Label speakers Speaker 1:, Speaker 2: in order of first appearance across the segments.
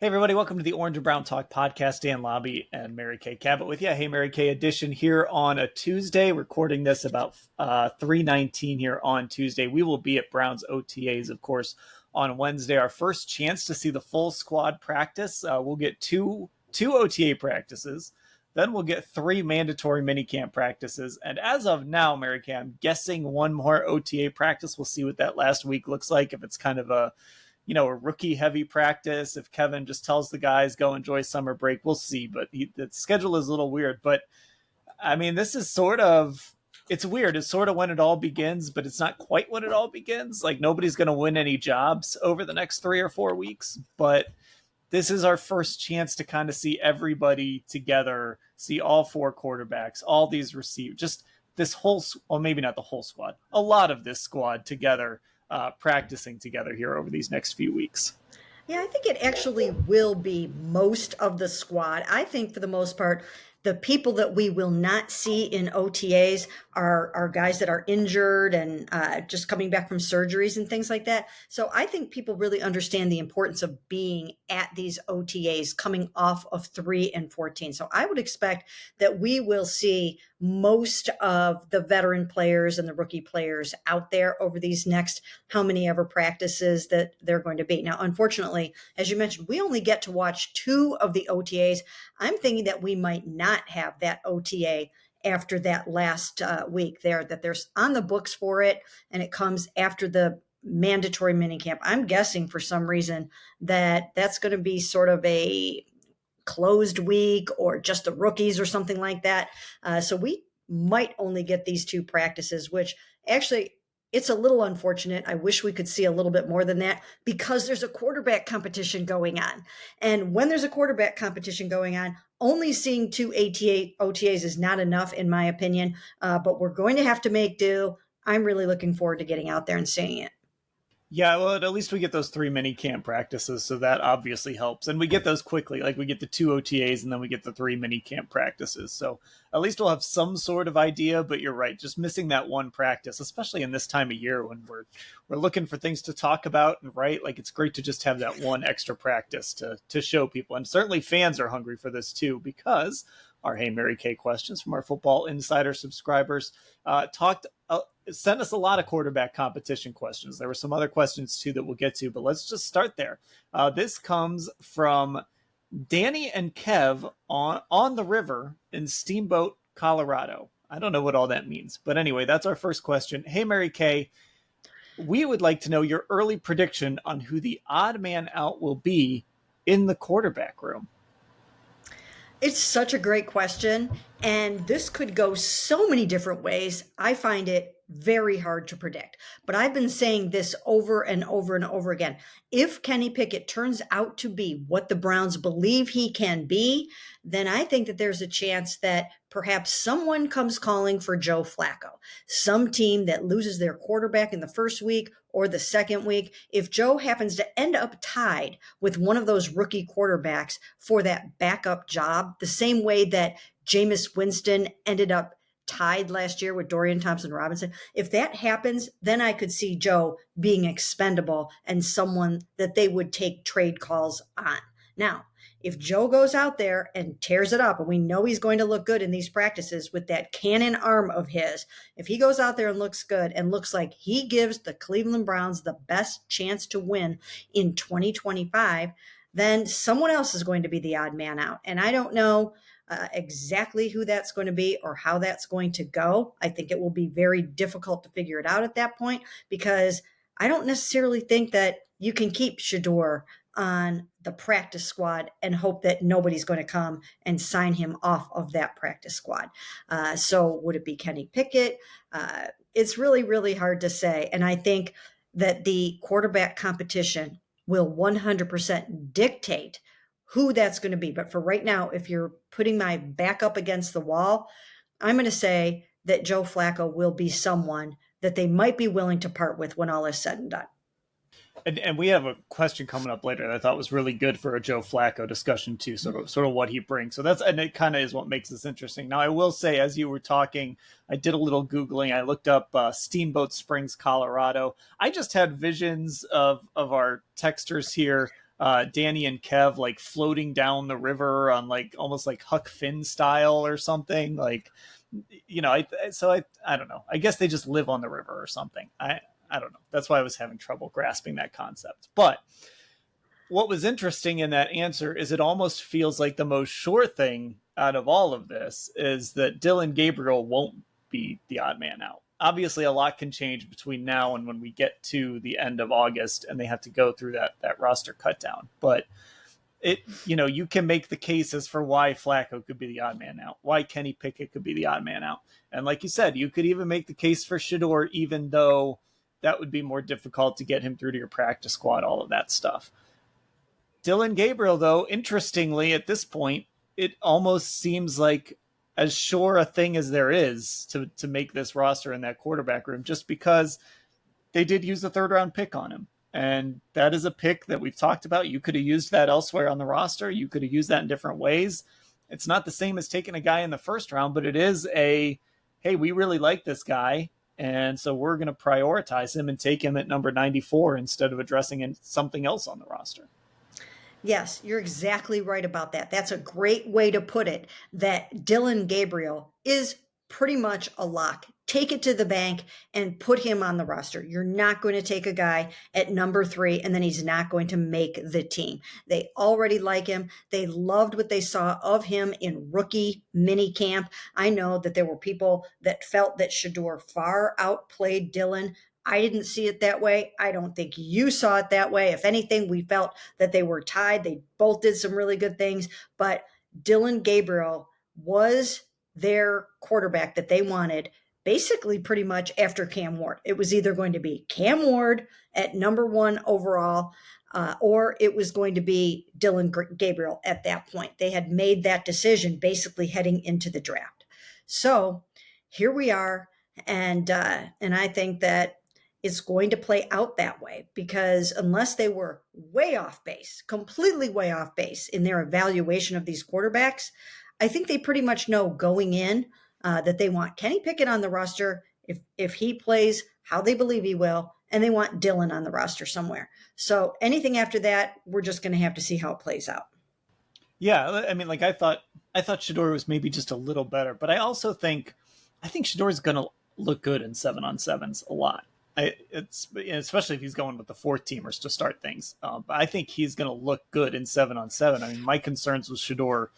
Speaker 1: Hey everybody, welcome to the Orange and Brown Talk podcast. Dan Labbe and Mary Kay Cabot with you. Hey Mary Kay edition here on a Tuesday, recording this about 3:19 here on Tuesday. We will be at Browns OTAs, of course, on Wednesday. Our first chance to see the full squad practice. We'll get two OTA practices. Then we'll get 3 mandatory minicamp practices. And as of now, Mary Kay, I'm guessing one more OTA practice. We'll see what that last week looks like. If it's kind of a rookie heavy practice. If Kevin just tells the guys go enjoy summer break, we'll see. But the schedule is a little weird. But I mean, this is it's weird. It's sort of when it all begins, but it's not quite when it all begins. Like nobody's going to win any jobs over the next 3 or 4 weeks. But this is our first chance to kind of see everybody together, see all 4 quarterbacks, all these receivers, just this whole, well, maybe not the whole squad, a lot of this squad together practicing together here over these next few weeks.
Speaker 2: Yeah, I think it actually will be most of the squad. I think for the most part, the people that we will not see in OTAs are guys that are injured and just coming back from surgeries and things like that. So I think people really understand the importance of being at these OTAs coming off of 3 and 14. So I would expect that we will see most of the veteran players and the rookie players out there over these next how many ever practices that they're going to be. Now, unfortunately, as you mentioned, we only get to watch 2 of the OTAs. I'm thinking that we might not have that OTA after that last week there, that there's on the books for it, and it comes after the mandatory minicamp. I'm guessing for some reason that that's going to be sort of a closed week or just the rookies or something like that. So we might only get these 2 practices, which actually it's a little unfortunate. I wish we could see a little bit more than that because there's a quarterback competition going on. And when there's a quarterback competition going on, only seeing 2 OTAs is not enough, in my opinion, but we're going to have to make do. I'm really looking forward to getting out there and seeing it.
Speaker 1: Yeah, well, at least we get those 3 mini camp practices, so that obviously helps. And we get those quickly. Like we get the 2 OTAs and then we get the 3 mini camp practices. So at least we'll have some sort of idea, but you're right, just missing that one practice, especially in this time of year when we're looking for things to talk about and right, like it's great to just have that one extra practice to show people. And certainly fans are hungry for this too, because our Hey Mary Kay questions from our Football Insider subscribers sent us a lot of quarterback competition questions. There were some other questions too that we'll get to, but let's just start there. This comes from Danny and Kev on the river in Steamboat, Colorado. I don't know what all that means, but anyway, that's our first question. Hey, Mary Kay, we would like to know your early prediction on who the odd man out will be in the quarterback room.
Speaker 2: It's such a great question. And this could go so many different ways. I find it very hard to predict. But I've been saying this over and over and over again. If Kenny Pickett turns out to be what the Browns believe he can be, then I think that there's a chance that perhaps someone comes calling for Joe Flacco. Some team that loses their quarterback in the first week or the second week, if Joe happens to end up tied with one of those rookie quarterbacks for that backup job, the same way that Jameis Winston ended up tied last year with Dorian Thompson-Robinson. If that happens, then I could see Joe being expendable and someone that they would take trade calls on. Now, if Joe goes out there and tears it up, and we know he's going to look good in these practices with that cannon arm of his, if he goes out there and looks good and looks like he gives the Cleveland Browns the best chance to win in 2025, then someone else is going to be the odd man out. And I don't know exactly who that's going to be or how that's going to go. I think it will be very difficult to figure it out at that point because I don't necessarily think that you can keep Shador on the practice squad and hope that nobody's going to come and sign him off of that practice squad. So would it be Kenny Pickett? It's really, really hard to say. And I think that the quarterback competition will 100% dictate who that's going to be. But for right now, if you're putting my back up against the wall, I'm going to say that Joe Flacco will be someone that they might be willing to part with when all is said and done.
Speaker 1: And we have a question coming up later that I thought was really good for a Joe Flacco discussion too, sort of what he brings. So and it kind of is what makes this interesting. Now I will say, as you were talking, I did a little Googling. I looked up Steamboat Springs, Colorado. I just had visions of our texters here Danny and Kev like floating down the river on like almost like Huck Finn style or something. Like, I don't know. I guess they just live on the river or something. I don't know. That's why I was having trouble grasping that concept. But what was interesting in that answer is it almost feels like the most sure thing out of all of this is that Dylan Gabriel won't be the odd man out. Obviously, a lot can change between now and when we get to the end of August and they have to go through that roster cut down. But you can make the cases for why Flacco could be the odd man out, why Kenny Pickett could be the odd man out. And like you said, you could even make the case for Shador, even though that would be more difficult to get him through to your practice squad, all of that stuff. Dylan Gabriel, though, interestingly, at this point, it almost seems like as sure a thing as there is to make this roster in that quarterback room, just because they did use a third-round pick on him. And that is a pick that we've talked about. You could have used that elsewhere on the roster. You could have used that in different ways. It's not the same as taking a guy in the first round, but it is hey, we really like this guy, and so we're going to prioritize him and take him at number 94 instead of addressing something else on the roster.
Speaker 2: Yes, you're exactly right about that. That's a great way to put it, that Dylan Gabriel is pretty much a lock. Take it to the bank and put him on the roster. You're not going to take a guy at number 3 and then he's not going to make the team. They already like him. They loved what they saw of him in rookie mini camp. I know that there were people that felt that Shador far outplayed Dylan. I didn't see it that way. I don't think you saw it that way. If anything, we felt that they were tied. They both did some really good things, but Dylan Gabriel was their quarterback that they wanted basically pretty much after Cam Ward. It was either going to be Cam Ward at number 1 overall, or it was going to be Dylan Gabriel at that point. They had made that decision basically heading into the draft. So here we are. And I think that it's going to play out that way, because unless they were way off base, completely way off base in their evaluation of these quarterbacks, I think they pretty much know going in that they want Kenny Pickett on the roster if he plays how they believe he will, and they want Dylan on the roster somewhere. So anything after that, we're just going to have to see how it plays out.
Speaker 1: Yeah, I mean, like I thought Shador was maybe just a little better, but I also think Shador is going to look good in 7-on-7s a lot. It's especially if he's going with the 4th teamers to start things. But I think he's going to look good in 7-on-7. I mean, my concerns with Shador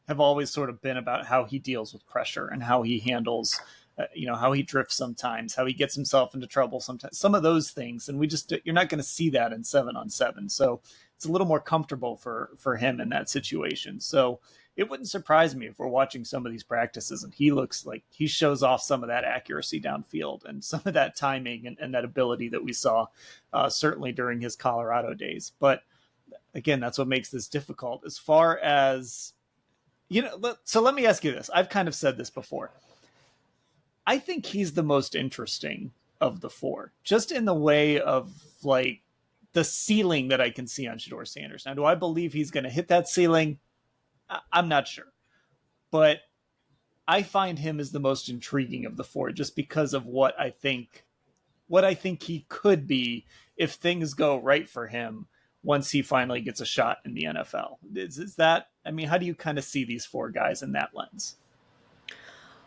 Speaker 1: have always sort of been about how he deals with pressure and how he handles, how he drifts sometimes, how he gets himself into trouble sometimes, some of those things. And you're not going to see that in 7-on-7. So it's a little more comfortable for him in that situation. So it wouldn't surprise me if we're watching some of these practices and he looks like he shows off some of that accuracy downfield and some of that timing and that ability that we saw certainly during his Colorado days. But again, that's what makes this difficult as far as, so let me ask you this. I've kind of said this before. I think he's the most interesting of the 4, just in the way of like the ceiling that I can see on Shador Sanders. Now, do I believe he's going to hit that ceiling? I'm not sure, but I find him as the most intriguing of the 4, just because of what I think he could be if things go right for him once he finally gets a shot in the NFL. Is that, I mean, how do you kind of see these 4 guys in that lens?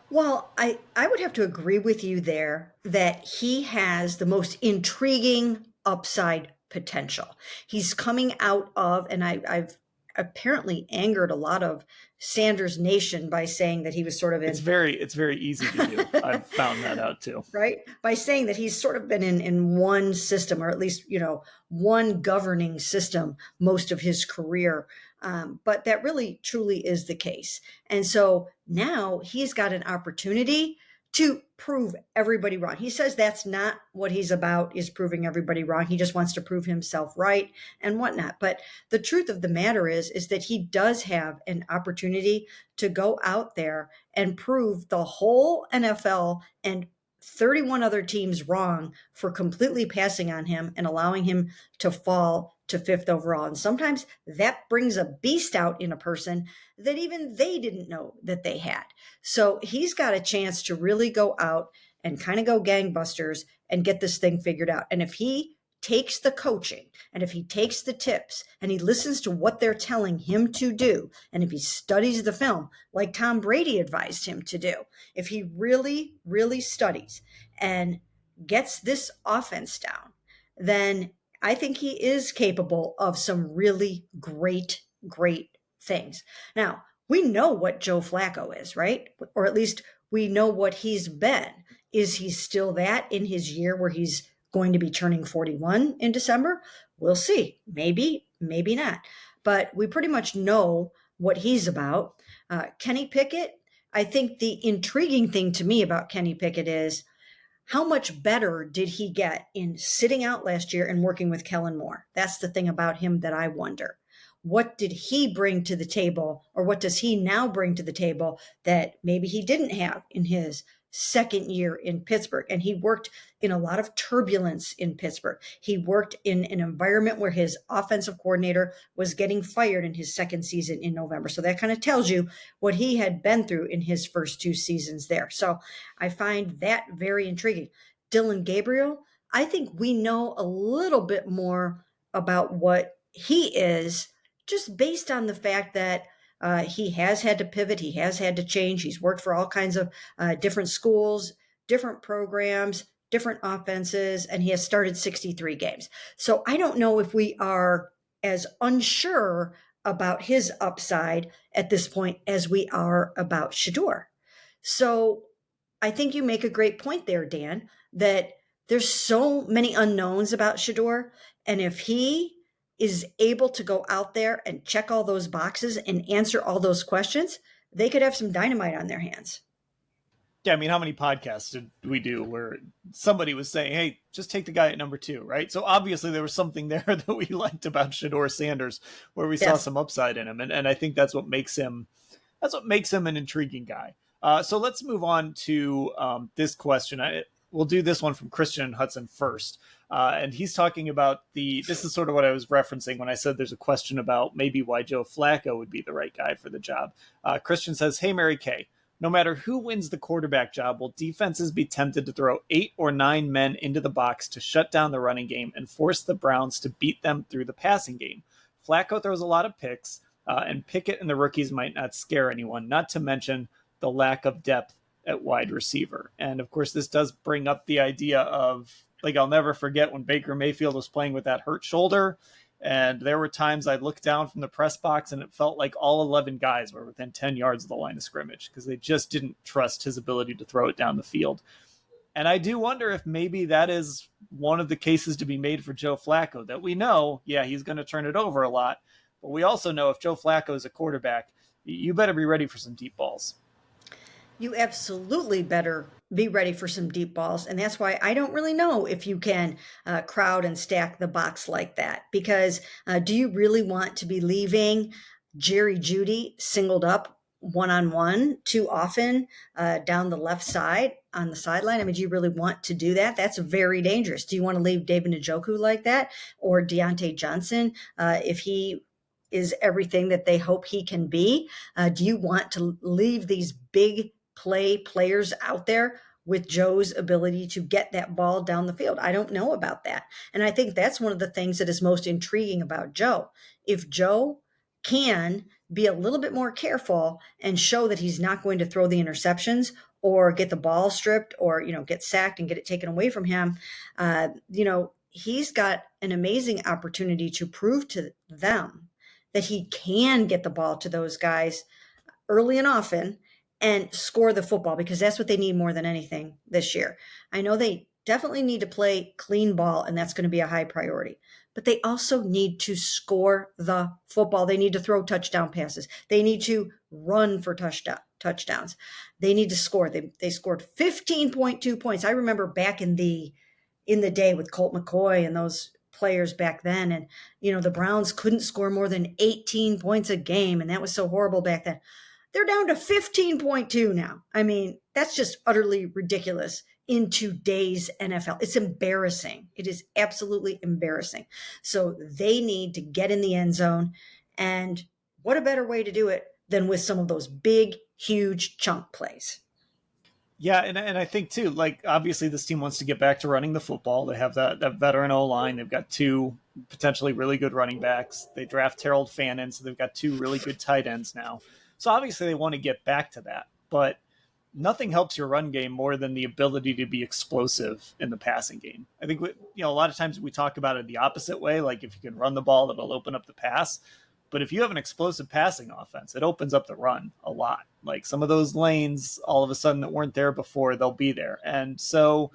Speaker 2: Well, I would have to agree with you there that he has the most intriguing upside potential. He's coming out of, and I've apparently angered a lot of Sanders Nation by saying that he was sort of in.
Speaker 1: It's very easy to do. I've found that out too.
Speaker 2: Right? By saying that he's sort of been in one system, or at least, one governing system most of his career. But that really truly is the case. And so now he's got an opportunity to prove everybody wrong. He says that's not what he's about, is proving everybody wrong. He just wants to prove himself right and whatnot. But the truth of the matter is that he does have an opportunity to go out there and prove the whole NFL and 31 other teams wrong for completely passing on him and allowing him to fall to 5th overall. And sometimes that brings a beast out in a person that even they didn't know that they had. So he's got a chance to really go out and kind of go gangbusters and get this thing figured out. And if he takes the coaching and if he takes the tips and he listens to what they're telling him to do, and if he studies the film like Tom Brady advised him to do, if he really, really studies and gets this offense down, then I think he is capable of some really great, great things. Now, we know what Joe Flacco is, right? Or at least we know what he's been. Is he still that in his year where he's going to be turning 41 in December? We'll see. Maybe, maybe not. But we pretty much know what he's about. Kenny Pickett, I think the intriguing thing to me about Kenny Pickett is how much better did he get in sitting out last year and working with Kellen Moore? That's the thing about him that I wonder. What did he bring to the table, or what does he now bring to the table that maybe he didn't have in his second year in Pittsburgh? And he worked in a lot of turbulence in Pittsburgh. He worked in an environment where his offensive coordinator was getting fired in his second season in November. So that kind of tells you what he had been through in his first two seasons there. So I find that very intriguing. Dylan Gabriel, I think we know a little bit more about what he is just based on the fact that he has had to pivot, he has had to change. He's worked for all kinds of different schools, different programs, different offenses, and he has started 63 games. So I don't know if we are as unsure about his upside at this point as we are about Shador. So I think you make a great point there, Dan, that there's so many unknowns about Shador. And if he is able to go out there and check all those boxes and answer all those questions, they could have some dynamite on their hands.
Speaker 1: Yeah, I mean, how many podcasts did we do where somebody was saying, "Hey, just take the guy at number 2," right? So obviously there was something there that we liked about Shador Sanders, where we saw
Speaker 2: Yes.
Speaker 1: some upside in him, and I think that's what makes him an intriguing guy. So let's move on to this question. We'll do this one from Christian Hudson first. And he's talking about this is sort of what I was referencing when I said there's a question about maybe why Joe Flacco would be the right guy for the job. Christian says, "Hey, Mary Kay, no matter who wins the quarterback job, will defenses be tempted to throw 8 or 9 men into the box to shut down the running game and force the Browns to beat them through the passing game? Flacco throws a lot of picks, and Pickett and the rookies might not scare anyone, not to mention the lack of depth at wide receiver." And of course, this does bring up the idea of, like, I'll never forget when Baker Mayfield was playing with that hurt shoulder. And there were times I'd look down from the press box and it felt like all 11 guys were within 10 yards of the line of scrimmage because they just didn't trust his ability to throw it down the field. And I do wonder if maybe that is one of the cases to be made for Joe Flacco, that we know, yeah, he's going to turn it over a lot. But we also know if Joe Flacco is a quarterback, you better be ready for some deep balls.
Speaker 2: You absolutely better be ready for some deep balls. And that's why I don't really know if you can crowd and stack the box like that. Because do you really want to be leaving Jerry Jeudy singled up one on one too often down the left side on the sideline? I mean, do you really want to do that? That's very dangerous. Do you want to leave David Njoku like that, or Deontay Johnson if he is everything that they hope he can be? Do you want to leave these big players out there with Joe's ability to get that ball down the field? I don't know about that. And I think that's one of the things that is most intriguing about Joe. If Joe can be a little bit more careful and show that he's not going to throw the interceptions or get the ball stripped or, get sacked and get it taken away from him, he's got an amazing opportunity to prove to them that he can get the ball to those guys early and often and score the football, because that's what they need more than anything this year. I know they definitely need to play clean ball, and that's going to be a high priority. But they also need to score the football. They need to throw touchdown passes. They need to run for touchdowns. They need to score. They scored 15.2 points. I remember back in the day with Colt McCoy and those players back then, and the Browns couldn't score more than 18 points a game, and that was so horrible back then. They're down to 15.2 now. I mean, that's just utterly ridiculous in today's NFL. It's embarrassing. It is absolutely embarrassing. So they need to get in the end zone. And what a better way to do it than with some of those big, huge chunk plays?
Speaker 1: Yeah, and I think too, like obviously this team wants to get back to running the football. They have that veteran O line. They've got two potentially really good running backs. They draft Harold Fannin, so they've got two really good tight ends now. So obviously they want to get back to that. But nothing helps your run game more than the ability to be explosive in the passing game. I think a lot of times we talk about it the opposite way. Like if you can run the ball, it'll open up the pass. But if you have an explosive passing offense, it opens up the run a lot. Like some of those lanes, all of a sudden that weren't there before, they'll be there. And so,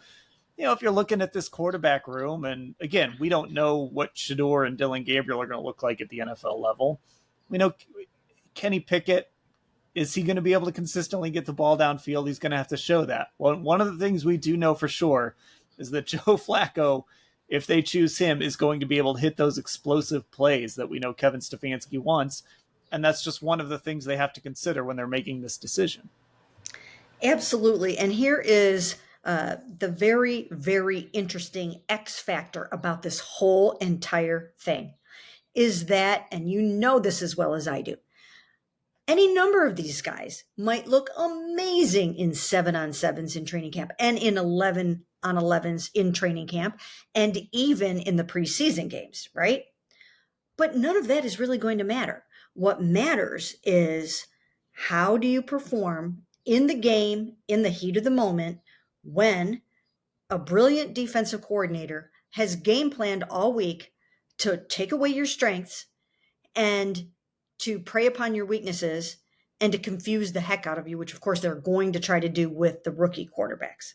Speaker 1: if you're looking at this quarterback room, and again, we don't know what Shador and Dylan Gabriel are going to look like at the NFL level. We know Kenny Pickett, is he going to be able to consistently get the ball downfield? He's going to have to show that. Well, one of the things we do know for sure is that Joe Flacco, if they choose him, is going to be able to hit those explosive plays that we know Kevin Stefanski wants. And that's just one of the things they have to consider when they're making this decision.
Speaker 2: Absolutely. And here is the very, very interesting X factor about this whole entire thing is that, and you know this as well as I do, any number of these guys might look amazing in 7-on-7s in training camp and in 11-on-11s in training camp and even in the preseason games, right? But none of that is really going to matter. What matters is how do you perform in the game, in the heat of the moment, when a brilliant defensive coordinator has game planned all week to take away your strengths and to prey upon your weaknesses and to confuse the heck out of you, which of course they're going to try to do with the rookie quarterbacks.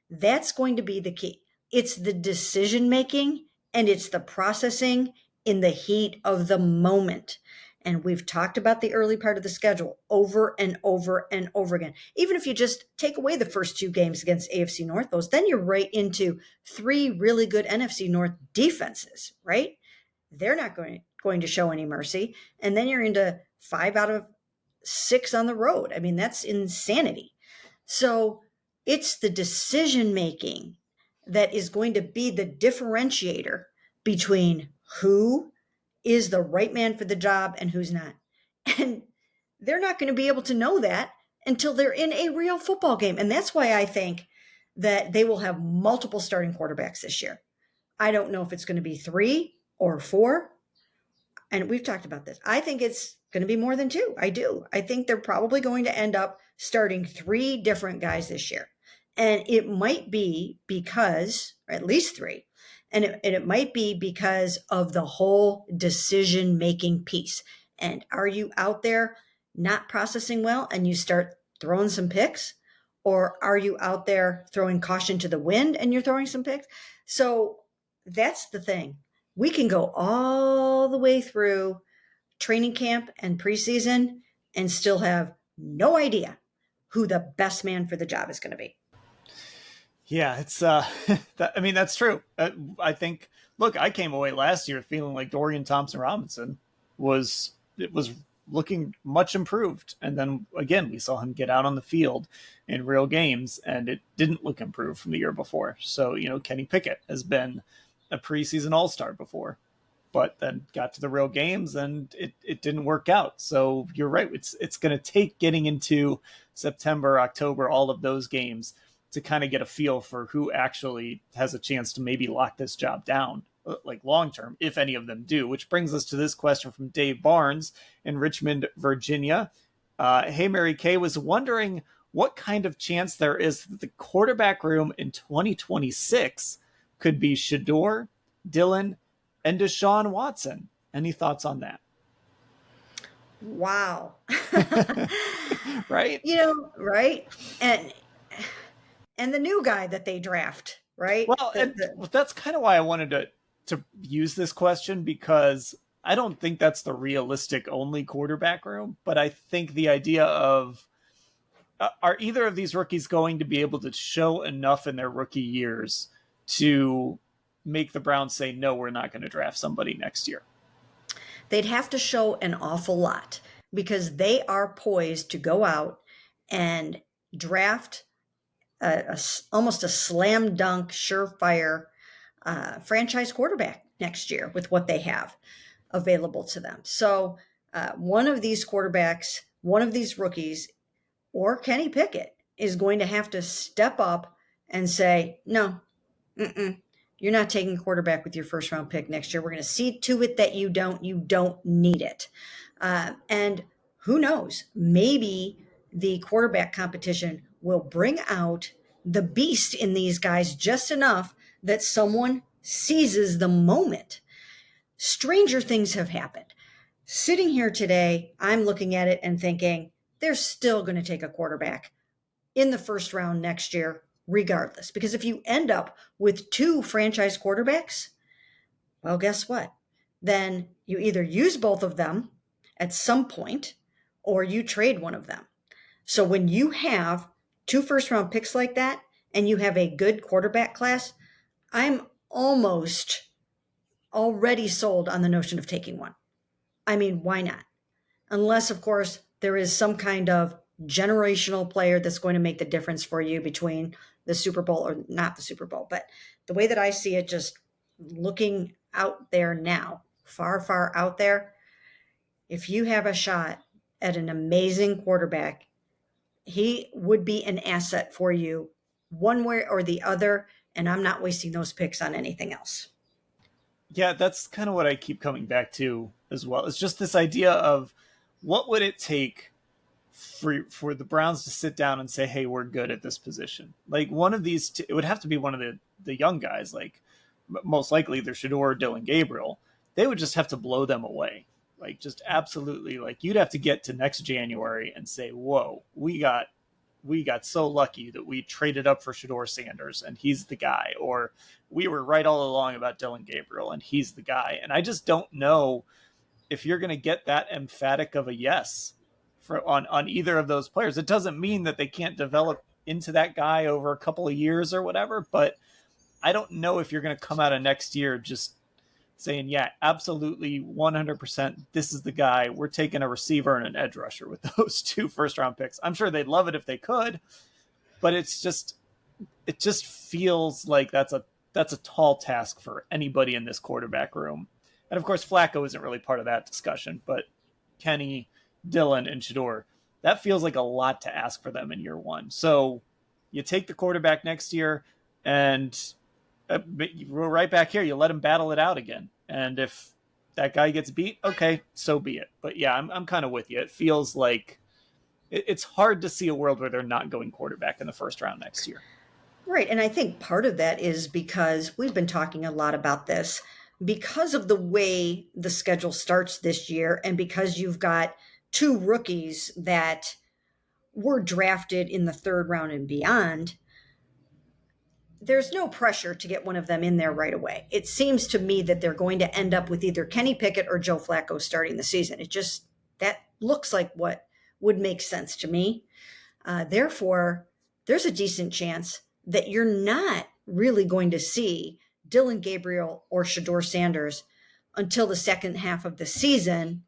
Speaker 2: That's going to be the key. It's the decision making and it's the processing in the heat of the moment. And we've talked about the early part of the schedule over and over and over again. Even if you just take away the first two games against AFC North, then you're right into three really good NFC North defenses, right? They're not going to show any mercy. And then you're into 5 out of 6 on the road. I mean, that's insanity. So it's the decision making that is going to be the differentiator between who is the right man for the job and who's not. And they're not going to be able to know that until they're in a real football game. And that's why I think that they will have multiple starting quarterbacks this year. I don't know if it's going to be 3 or 4. And we've talked about this. I think it's going to be more than 2. I do. I think they're probably going to end up starting 3 different guys this year. And it might be because, or at least 3, and it might be because of the whole decision-making piece. And are you out there not processing well and you start throwing some picks? Or are you out there throwing caution to the wind and you're throwing some picks? So that's the thing. We can go all the way through training camp and preseason and still have no idea who the best man for the job is going to be.
Speaker 1: Yeah, it's that's true. I think, look, I came away last year feeling like Dorian Thompson-Robinson was looking much improved. And then again, we saw him get out on the field in real games and it didn't look improved from the year before. So, Kenny Pickett has been a preseason all-star before, but then got to the real games and it didn't work out. So you're right. It's going to take getting into September, October, all of those games to kind of get a feel for who actually has a chance to maybe lock this job down, like long term, if any of them do. Which brings us to this question from Dave Barnes in Richmond, Virginia. Hey, Mary Kay, was wondering what kind of chance there is that the quarterback room in 2026 could be Shador, Dylan, and Deshaun Watson. Any thoughts on that?
Speaker 2: Wow.
Speaker 1: Right?
Speaker 2: Right? And the new guy that they draft, right?
Speaker 1: Well, that's kind of why I wanted to use this question, because I don't think that's the realistic only quarterback room, but I think the idea of are either of these rookies going to be able to show enough in their rookie years to make the Browns say, no, we're not going to draft somebody next year?
Speaker 2: They'd have to show an awful lot because they are poised to go out and draft almost a slam dunk, surefire franchise quarterback next year with what they have available to them. So one of these quarterbacks, one of these rookies, or Kenny Pickett is going to have to step up and say, no, you're not taking a quarterback with your first round pick next year. We're going to see to it that you don't need it. And who knows, maybe the quarterback competition will bring out the beast in these guys just enough that someone seizes the moment. Stranger things have happened. Sitting here today, I'm looking at it and thinking they're still going to take a quarterback in the first round next year, regardless. Because if you end up with two franchise quarterbacks, well, guess what? Then you either use both of them at some point or you trade one of them. So when you have two first round picks like that and you have a good quarterback class, I'm almost already sold on the notion of taking one. I mean, why not? Unless, of course, there is some kind of generational player that's going to make the difference for you between the Super Bowl or not the Super Bowl. But the way that I see it, just looking out there now, far, far out there, if you have a shot at an amazing quarterback, he would be an asset for you one way or the other. And I'm not wasting those picks on anything else.
Speaker 1: Yeah, that's kind of what I keep coming back to as well. It's just this idea of what would it take for the Browns to sit down and say, "Hey, we're good at this position." Like one of these, it would have to be one of the young guys, like most likely either Shador or Dylan Gabriel. They would just have to blow them away, like just absolutely. Like you'd have to get to next January and say, "Whoa, we got so lucky that we traded up for Shador Sanders and he's the guy," or we were right all along about Dylan Gabriel and he's the guy. And I just don't know if you're going to get that emphatic of a yes on either of those players. It doesn't mean that they can't develop into that guy over a couple of years or whatever, but I don't know if you're going to come out of next year just saying, yeah, absolutely 100%, this is the guy. We're taking a receiver and an edge rusher with those two first round picks. I'm sure they'd love it if they could, but it just feels like that's a tall task for anybody in this quarterback room. And of course, Flacco isn't really part of that discussion, but Kenny, Dylan, and Shador, that feels like a lot to ask for them in year one. So you take the quarterback next year, and we're right back here. You let him battle it out again. And if that guy gets beat, okay, so be it. But yeah, I'm kind of with you. It feels like it's hard to see a world where they're not going quarterback in the first round next year.
Speaker 2: Right. And I think part of that is because we've been talking a lot about this because of the way the schedule starts this year, and because you've got two rookies that were drafted in the third round and beyond. There's no pressure to get one of them in there right away. It seems to me that they're going to end up with either Kenny Pickett or Joe Flacco starting the season. That looks like what would make sense to me. Therefore, there's a decent chance that you're not really going to see Dylan Gabriel or Shador Sanders until the second half of the season,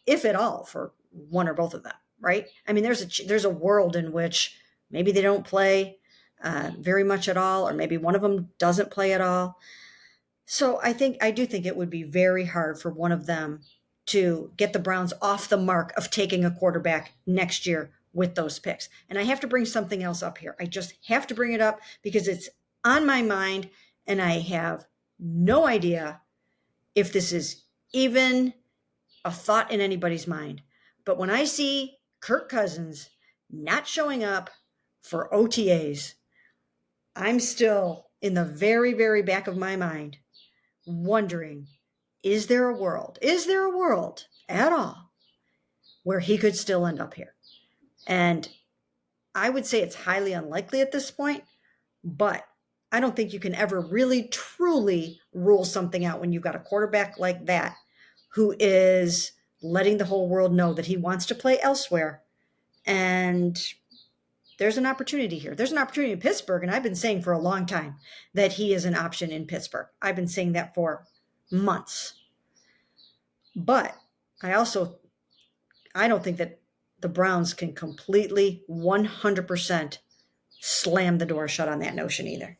Speaker 2: if at all, for one or both of them, right? I mean, there's a world in which maybe they don't play very much at all, or maybe one of them doesn't play at all. So I do think it would be very hard for one of them to get the Browns off the mark of taking a quarterback next year with those picks. And I have to bring something else up here. I just have to bring it up because it's on my mind, and I have no idea if this is even a thought in anybody's mind. But when I see Kirk Cousins not showing up for OTAs, I'm still in the very, very back of my mind wondering, is there a world at all where he could still end up here? And I would say it's highly unlikely at this point, but I don't think you can ever really truly rule something out when you've got a quarterback like that who is letting the whole world know that he wants to play elsewhere. And there's an opportunity here. There's an opportunity in Pittsburgh, and I've been saying for a long time that he is an option in Pittsburgh. I've been saying that for months. But I don't think that the Browns can completely 100% slam the door shut on that notion either.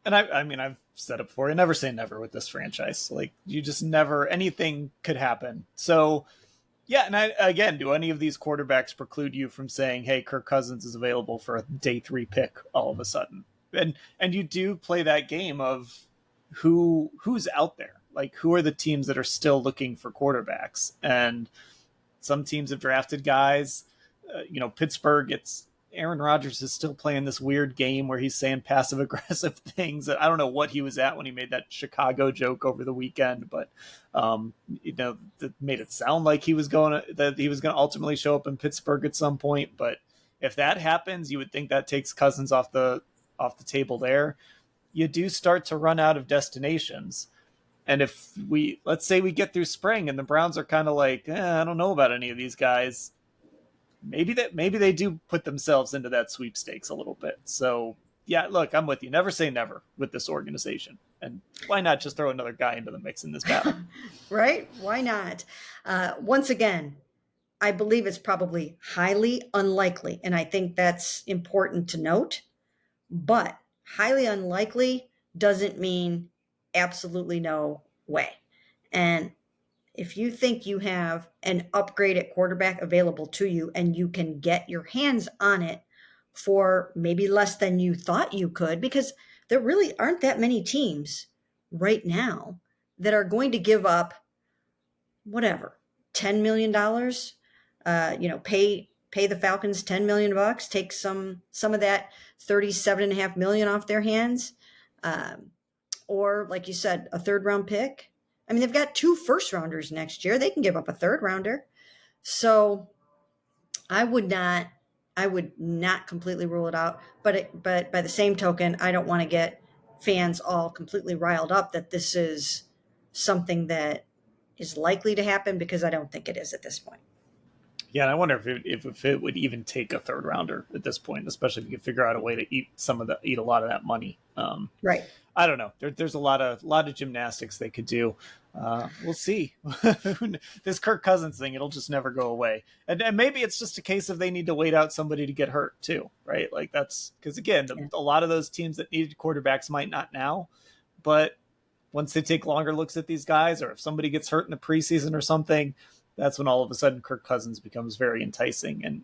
Speaker 1: And I mean, I've said it before. You never say never with this franchise. Like you just never, anything could happen. So Yeah, and again, do any of these quarterbacks preclude you from saying, "Hey, Kirk Cousins is available for a day 3 pick all of a sudden"? And you do play that game of who's out there, like who are the teams that are still looking for quarterbacks, and some teams have drafted guys. Pittsburgh, it's Aaron Rodgers is still playing this weird game where he's saying passive aggressive things. I don't know what he was at when he made that Chicago joke over the weekend, but that made it sound like he was going to ultimately show up in Pittsburgh at some point. But if that happens, you would think that takes Cousins off the table there. You do start to run out of destinations. And if let's say we get through spring and the Browns are kind of like, I don't know about any of these guys, maybe they do put themselves into that sweepstakes a little bit. So yeah, look, I'm with you. Never say never with this organization. And why not just throw another guy into the mix in this battle?
Speaker 2: Right? Why not? Once again, I believe it's probably highly unlikely. And I think that's important to note. But highly unlikely doesn't mean absolutely no way. And if you think you have an upgraded quarterback available to you and you can get your hands on it for maybe less than you thought you could, because there really aren't that many teams right now that are going to give up whatever, $10 million, pay the Falcons $10 million bucks, take some of that 37.5 million off their hands. Or like you said, a third round pick. I mean, they've got 2 first rounders next year. They can give up a third rounder. So I would not completely rule it out. But by the same token, I don't want to get fans all completely riled up that this is something that is likely to happen, because I don't think it is at this point.
Speaker 1: Yeah, and I wonder if it would even take a third rounder at this point, especially if you could figure out a way to eat a lot of that money.
Speaker 2: Right.
Speaker 1: I don't know. There's a lot of gymnastics they could do. We'll see. This Kirk Cousins thing, it'll just never go away. And maybe it's just a case of they need to wait out somebody to get hurt too, right? Like that's because again, a lot of those teams that needed quarterbacks might not now, but once they take longer looks at these guys, or if somebody gets hurt in the preseason or something, that's when all of a sudden Kirk Cousins becomes very enticing. And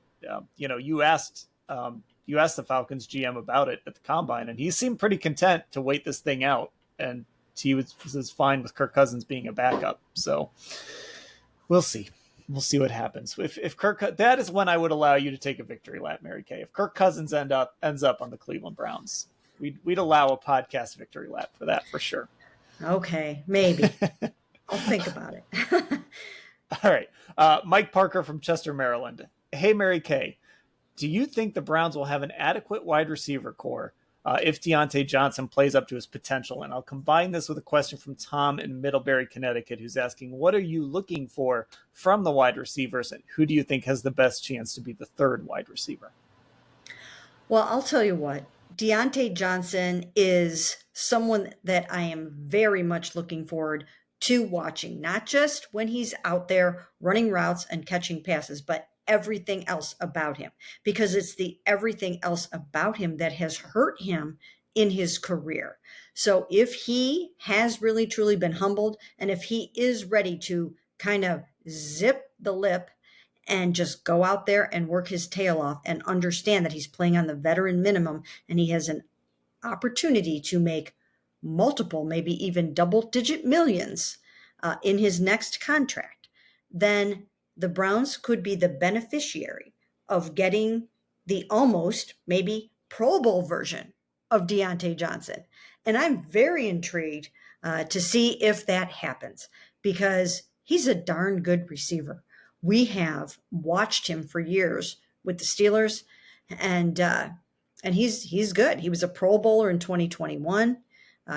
Speaker 1: you asked the Falcons GM about it at the combine, and he seemed pretty content to wait this thing out, and he was fine with Kirk Cousins being a backup. So we'll see. We'll see what happens. If Kirk, that is when I would allow you to take a victory lap, Mary Kay. If Kirk Cousins ends up on the Cleveland Browns, we'd allow a podcast victory lap for that for sure.
Speaker 2: Okay, maybe. I'll think about it.
Speaker 1: All right. Mike Parker from Chester, Maryland. Hey, Mary Kay. Do you think the Browns will have an adequate wide receiver core if Deontay Johnson plays up to his potential? And I'll combine this with a question from Tom in Middlebury, Connecticut, who's asking, what are you looking for from the wide receivers, and who do you think has the best chance to be the third wide receiver?
Speaker 2: Well, I'll tell you what. Deontay Johnson is someone that I am very much looking forward to watching, not just when he's out there running routes and catching passes, but everything else about him, because it's the everything else about him that has hurt him in his career. So if he has really truly been humbled, and if he is ready to kind of zip the lip and just go out there and work his tail off and understand that he's playing on the veteran minimum and he has an opportunity to make multiple, maybe even double-digit millions in his next contract, then the Browns could be the beneficiary of getting the almost maybe Pro Bowl version of Deontay Johnson. And I'm very intrigued to see if that happens, because he's a darn good receiver. We have watched him for years with the Steelers, and he's good. He was a Pro Bowler in 2021.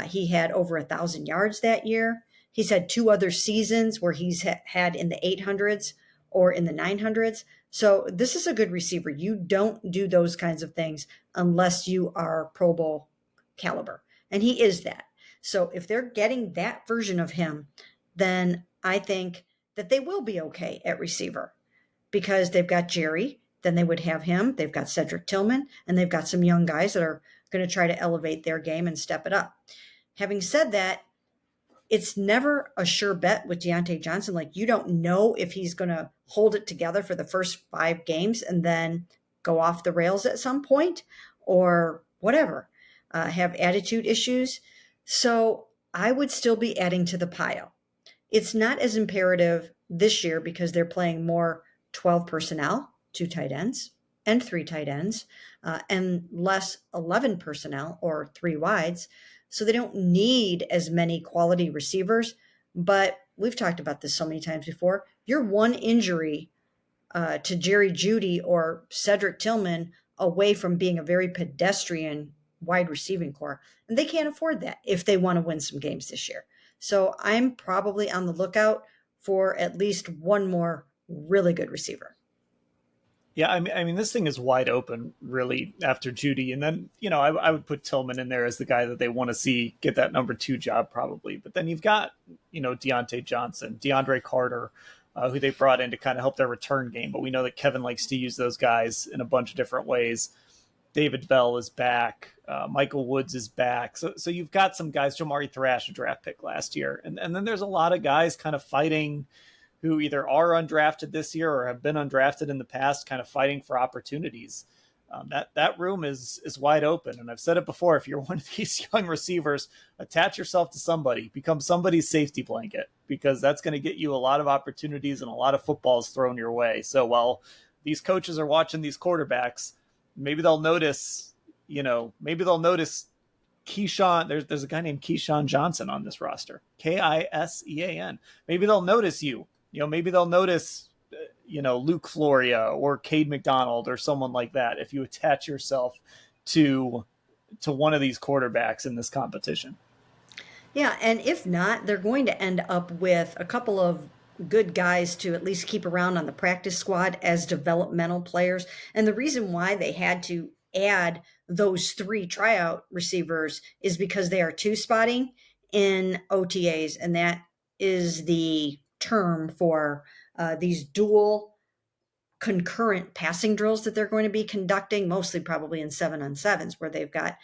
Speaker 2: He had over 1,000 yards that year. He's had 2 other seasons where he's had in the 800s or in the 900s. So this is a good receiver. You don't do those kinds of things unless you are Pro Bowl caliber. And he is that. So if they're getting that version of him, then I think that they will be okay at receiver, because they've got Jerry, then they would have him. They've got Cedric Tillman, and they've got some young guys that are going to try to elevate their game and step it up. Having said that, it's never a sure bet with Deontay Johnson. Like, you don't know if he's going to hold it together for the first 5 games and then go off the rails at some point or whatever, have attitude issues. So I would still be adding to the pile. It's not as imperative this year because they're playing more 12 personnel, 2 tight ends and 3 tight ends, and less 11 personnel or 3 wides. So they don't need as many quality receivers. But we've talked about this so many times before. You're one injury to Jerry Jeudy or Cedric Tillman away from being a very pedestrian wide receiving core. And they can't afford that if they want to win some games this year. So I'm probably on the lookout for at least one more really good receiver.
Speaker 1: Yeah, I mean, this thing is wide open, really, after Judy, and then I would put Tillman in there as the guy that they want to see get that number 2 job, probably. But then you've got Deontay Johnson, DeAndre Carter, who they brought in to kind of help their return game. But we know that Kevin likes to use those guys in a bunch of different ways. David Bell is back. Michael Woods is back. So you've got some guys. Jamari Thrash, a draft pick last year, and then there's a lot of guys kind of fighting who either are undrafted this year or have been undrafted in the past, kind of fighting for opportunities. That room is wide open. And I've said it before, if you're one of these young receivers, attach yourself to somebody, become somebody's safety blanket, because that's going to get you a lot of opportunities and a lot of footballs thrown your way. So while these coaches are watching these quarterbacks, maybe they'll notice, Keyshawn. There's a guy named Keyshawn Johnson on this roster, Kisean. Maybe they'll notice you. Maybe they'll notice, Luke Floria or Cade McDonald or someone like that if you attach yourself to one of these quarterbacks in this competition.
Speaker 2: Yeah, and if not, they're going to end up with a couple of good guys to at least keep around on the practice squad as developmental players. And the reason why they had to add those 3 tryout receivers is because they are 2-spotting in OTAs, and that is the term for these dual concurrent passing drills that they're going to be conducting, mostly probably in 7-on-7s, where they've got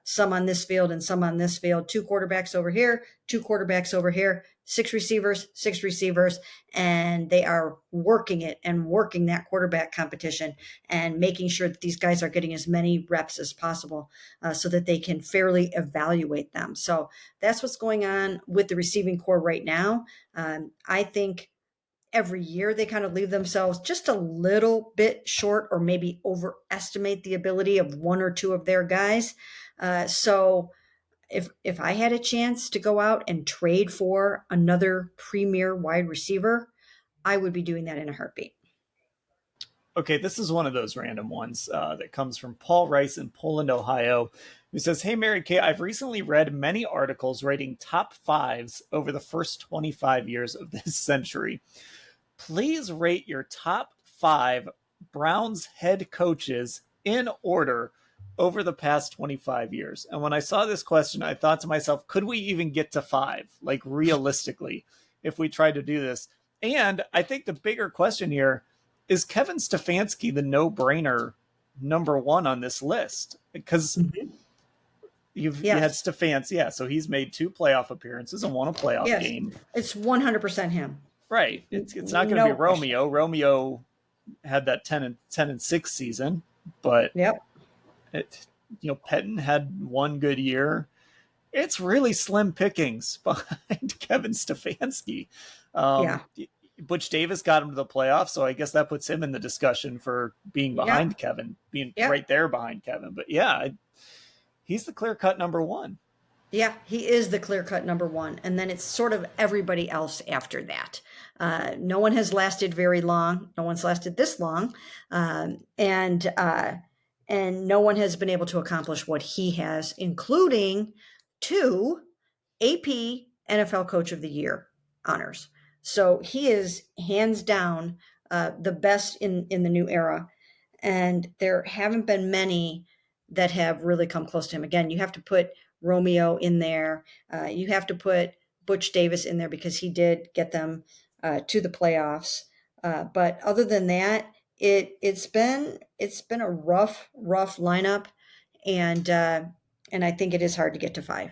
Speaker 2: some on this field and some on this field, 2 quarterbacks over here, 2 quarterbacks over here, 6 receivers, 6 receivers, and they are working it and working that quarterback competition and making sure that these guys are getting as many reps as possible so that they can fairly evaluate them. So that's what's going on with the receiving core right now. I think every year they kind of leave themselves just a little bit short or maybe overestimate the ability of 1 or 2 of their guys. So if I had a chance to go out and trade for another premier wide receiver, I would be doing that in a heartbeat.
Speaker 1: Okay, this is one of those random ones that comes from Paul Rice in Poland, Ohio, who says, "Hey, Mary Kay, I've recently read many articles rating top 5s over the first 25 years of this century. Please rate your top 5 Browns head coaches in order over the past 25 years." And when I saw this question, I thought to myself, could we even get to 5, like realistically, if we tried to do this? And I think the bigger question here is Kevin Stefanski the no-brainer number 1 on this list? Because
Speaker 2: Mm-hmm.
Speaker 1: you had
Speaker 2: Yes.
Speaker 1: Stefanski, yeah, so he's made 2 playoff appearances and won a playoff
Speaker 2: Yes.
Speaker 1: game.
Speaker 2: It's 100% him.
Speaker 1: Right. It's not going to be
Speaker 2: No question.
Speaker 1: Romeo had that 10-6 season, but
Speaker 2: Yep.
Speaker 1: Pettin had one good year. It's really slim pickings behind Kevin Stefanski.
Speaker 2: Yeah.
Speaker 1: Butch Davis got him to the playoffs, so I guess that puts him in the discussion for being behind
Speaker 2: Yep.
Speaker 1: Kevin, being
Speaker 2: Yep.
Speaker 1: right there behind Kevin. But yeah, he's the clear-cut number 1.
Speaker 2: Yeah, he is the clear-cut number 1, and then it's sort of everybody else after that. No one has lasted very long. No one's lasted this long, and no one has been able to accomplish what he has, including 2 AP NFL Coach of the Year honors. So he is hands down the best in the new era, and there haven't been many that have really come close to him. Again, you have to put Romeo in there. You have to put Butch Davis in there because he did get them to the playoffs. But other than that, it's been a rough lineup, and I think it is hard to get to 5.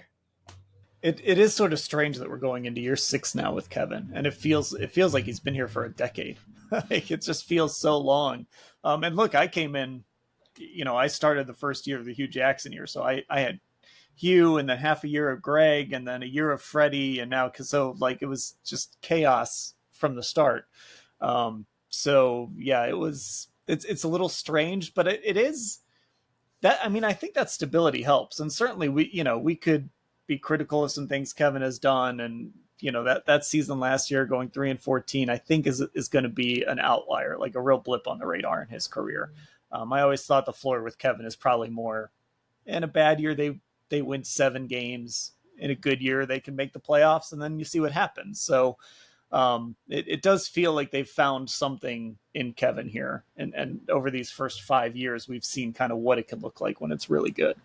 Speaker 1: it is sort of strange that we're going into year 6 now with Kevin, and it feels like he's been here for a decade. Like, it just feels so long. And look, I came in, I started the first year of the Hugh Jackson year, so I had Hugh, and then half a year of Greg, and then a year of Freddie, and now so like it was just chaos from the start. So yeah, it's a little strange, but it is that, I mean, I think that stability helps, and certainly we could be critical of some things Kevin has done, and that season last year going 3-14, I think is going to be an outlier, like a real blip on the radar in his career. I always thought the floor with Kevin is probably more, in a bad year they win 7 games. In a good year they can make the playoffs, and then you see what happens. So it does feel like they've found something in Kevin here, and over these first 5 years we've seen kind of what it can look like when it's really good.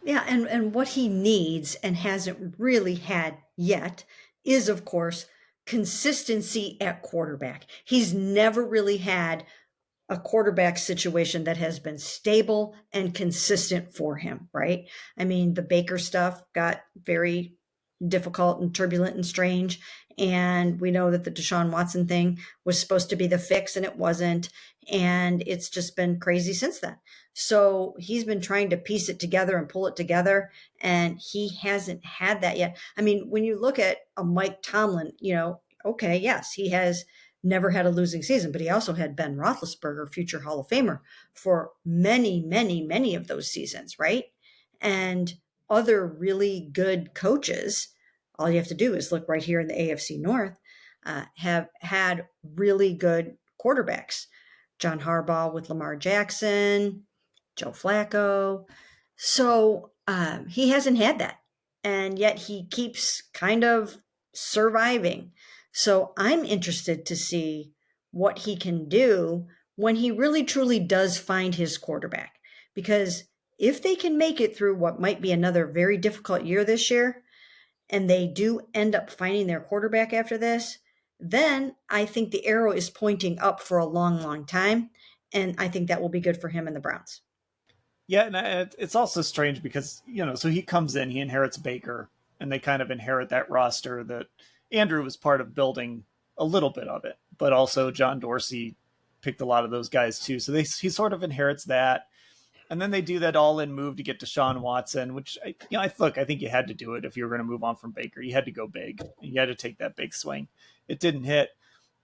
Speaker 2: Yeah, and what he needs and hasn't really had yet is, of course, consistency at quarterback. He's never really had a quarterback situation that has been stable and consistent for him, right? I mean, the Baker stuff got very difficult and turbulent and strange. And we know that the Deshaun Watson thing was supposed to be the fix and it wasn't. And it's just been crazy since then. So he's been trying to piece it together and pull it together. And he hasn't had that yet. I mean, when you look at a Mike Tomlin, okay, yes, he has never had a losing season, but he also had Ben Roethlisberger, future Hall of Famer, for many, many, many of those seasons, right? And other really good coaches, all you have to do is look right here in the AFC North, have had really good quarterbacks. John Harbaugh with Lamar Jackson, Joe Flacco. So he hasn't had that. And yet he keeps kind of surviving. So I'm interested to see what he can do when he really truly does find his quarterback. Because if they can make it through what might be another very difficult year this year, and they do end up finding their quarterback after this, then I think the arrow is pointing up for a long, long time. And I think that will be good for him and the Browns.
Speaker 1: Yeah, and it's also strange because so he comes in, he inherits Baker, and they kind of inherit that roster that Andrew was part of building a little bit of it, but also John Dorsey picked a lot of those guys too. So he sort of inherits that, and then they do that all-in move to get Deshaun Watson, which I think you had to do it if you were going to move on from Baker. You had to go big. You had to take that big swing. It didn't hit.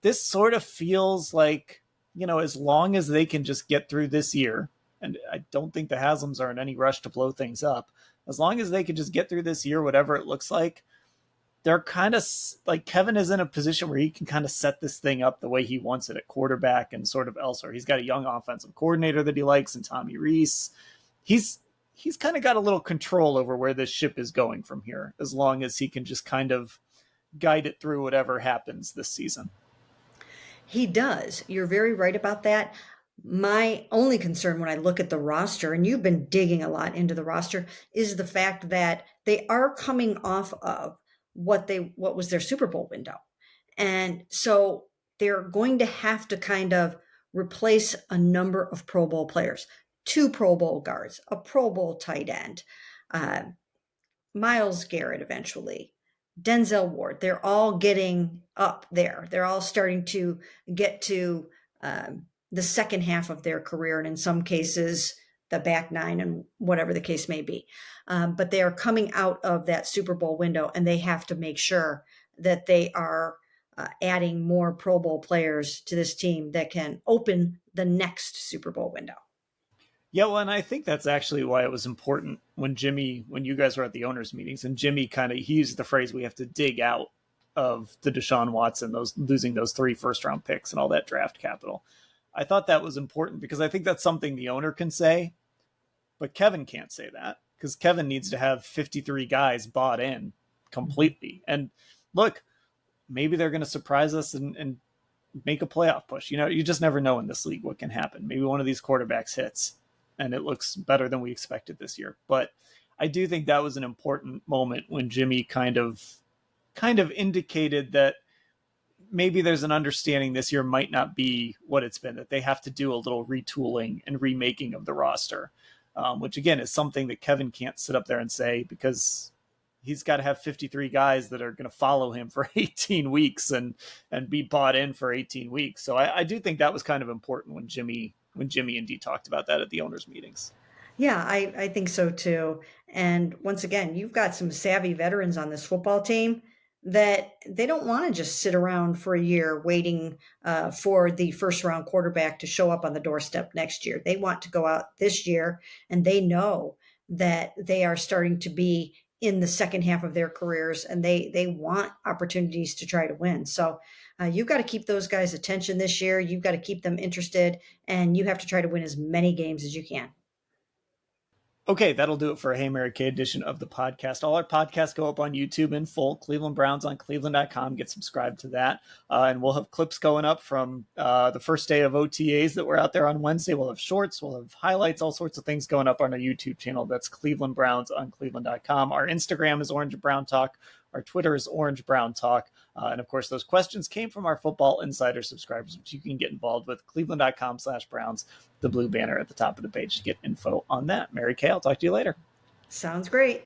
Speaker 1: This sort of feels like as long as they can just get through this year, and I don't think the Haslams are in any rush to blow things up. As long as they can just get through this year, whatever it looks like, they're kind of like Kevin is in a position where he can kind of set this thing up the way he wants it at quarterback and sort of elsewhere. He's got a young offensive coordinator that he likes in Tommy Rees. He's kind of got a little control over where this ship is going from here, as long as he can just kind of guide it through whatever happens this season.
Speaker 2: He does. You're very right about that. My only concern when I look at the roster, and you've been digging a lot into the roster, is the fact that they are coming off of what was their Super Bowl window. And so they're going to have to kind of replace a number of Pro Bowl players, 2 Pro Bowl guards, a Pro Bowl tight end, uh, Miles Garrett eventually, Denzel Ward. They're all getting up there. They're all starting to get to the second half of their career, and in some cases, the back nine, and whatever the case may be. But they are coming out of that Super Bowl window, and they have to make sure that they are adding more Pro Bowl players to this team that can open the next Super Bowl window.
Speaker 1: Yeah, well, and I think that's actually why it was important when you guys were at the owners' meetings, and Jimmy he used the phrase, "We have to dig out of the Deshaun Watson, those losing those 3 first-round picks and all that draft capital." I thought that was important because I think that's something the owner can say, but Kevin can't say that because Kevin needs to have 53 guys bought in completely. And look, maybe they're going to surprise us and make a playoff push. You just never know in this league what can happen. Maybe one of these quarterbacks hits and it looks better than we expected this year. But I do think that was an important moment when Jimmy kind of indicated that maybe there's an understanding this year might not be what it's been, that they have to do a little retooling and remaking of the roster, which again is something that Kevin can't sit up there and say because he's got to have 53 guys that are going to follow him for 18 weeks and be bought in for 18 weeks. So I do think that was kind of important when Jimmy and Dee talked about that at the owners meetings.
Speaker 2: Yeah, I think so too. And once again, you've got some savvy veterans on this football team that they don't want to just sit around for a year waiting for the first round quarterback to show up on the doorstep next year. They want to go out this year, and they know that they are starting to be in the second half of their careers, and they want opportunities to try to win. So you've got to keep those guys' attention this year. You've got to keep them interested, and you have to try to win as many games as you can.
Speaker 1: Okay, that'll do it for a Hey Mary Kay edition of the podcast. All our podcasts go up on YouTube in full. Cleveland Browns on cleveland.com. Get subscribed to that. And we'll have clips going up from the first day of OTAs that were out there on Wednesday. We'll have shorts, we'll have highlights, all sorts of things going up on our YouTube channel. That's Cleveland Browns on cleveland.com. Our Instagram is Orange Brown Talk. Our Twitter is Orange Brown Talk. And of course, those questions came from our Football Insider subscribers, which you can get involved with. Cleveland.com/Browns, the blue banner at the top of the page to get info on that. Mary Kay, I'll talk to you later.
Speaker 2: Sounds great.